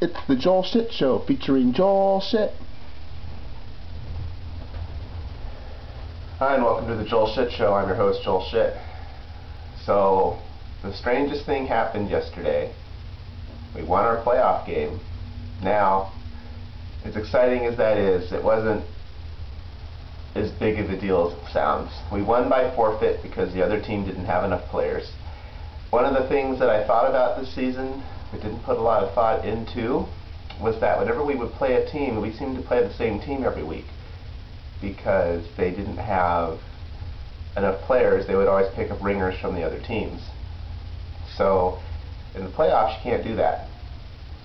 It's the Joel Shit Show featuring Joel Shit. Hi, and welcome to the Joel Shit Show. I'm your host, Joel Shit. So, the strangest thing happened yesterday. We won our playoff game. Now, as exciting as that is, it wasn't as big of a deal as it sounds. We won by forfeit because the other team didn't have enough players. One of the things that I thought about this season, but didn't put a lot of thought into, was that whenever we would play a team, we seemed to play the same team every week. Because they didn't have enough players, they would always pick up ringers from the other teams. So, in the playoffs, you can't do that.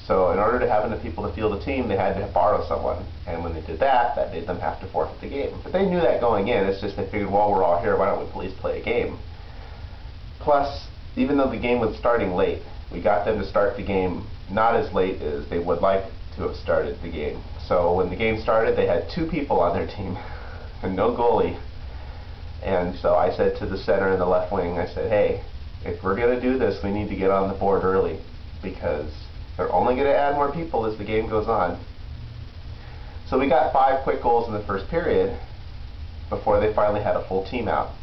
So, in order to have enough people to field a team, they had to borrow someone. And when they did that, that made them have to forfeit the game. But they knew that going in. It's just they figured, well, we're all here, why don't we at least play a game? Plus, even though the game was starting late, we got them to start the game not as late as they would like to have started the game. So when the game started, they had 2 people on their team and no goalie. And so I said to the center and the left wing, I said, hey, if we're going to do this, we need to get on the board early, because they're only going to add more people as the game goes on. So we got 5 quick goals in the first period before they finally had a full team out.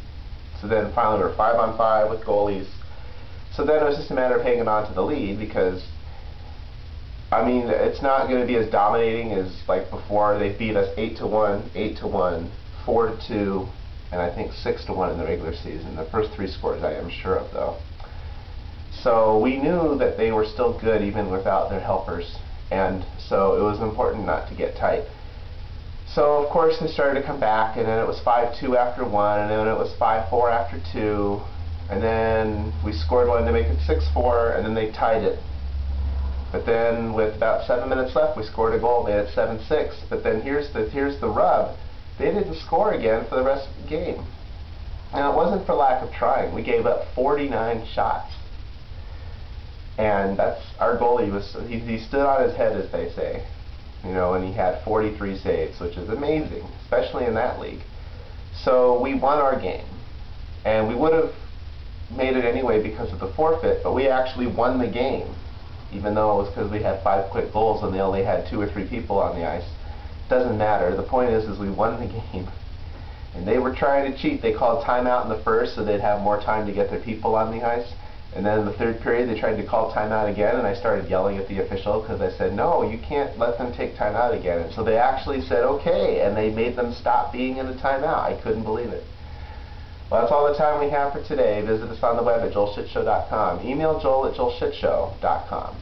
So then finally we were 5-on-5 with goalies. So then it was just a matter of hanging on to the lead, because I mean, it's not going to be as dominating as like before. They beat us 8-1, 8-1, 4-2, and I think 6-1 in the regular season. The first 3 scores I am sure of, though. So we knew that they were still good even without their helpers, and so it was important not to get tight. So of course they started to come back, and then it was 5-2 after 1, and then it was 5-4 after 2, and then we scored one to make it 6-4, and then they tied it. But then with about 7 minutes left, we scored a goal, made it 7-6. But then here's the rub. They didn't score again for the rest of the game. Now, it wasn't for lack of trying. We gave up 49 shots. And that's our goalie. He stood on his head, as they say. You know, and he had 43 saves, which is amazing, especially in that league. So we won our game. And we would have made it anyway because of the forfeit, but we actually won the game, even though it was because we had 5 quick goals and they only had 2 or 3 people on the ice. Doesn't matter. The point is we won the game. And they were trying to cheat. They called timeout in the first so they'd have more time to get their people on the ice. And then in the third period they tried to call timeout again, and I started yelling at the official because I said, no, you can't let them take timeout again. And so they actually said, okay, and they made them stop being in a timeout. I couldn't believe it. Well, that's all the time we have for today. Visit us on the web at joelshitshow.com. Email joel@joelshitshow.com.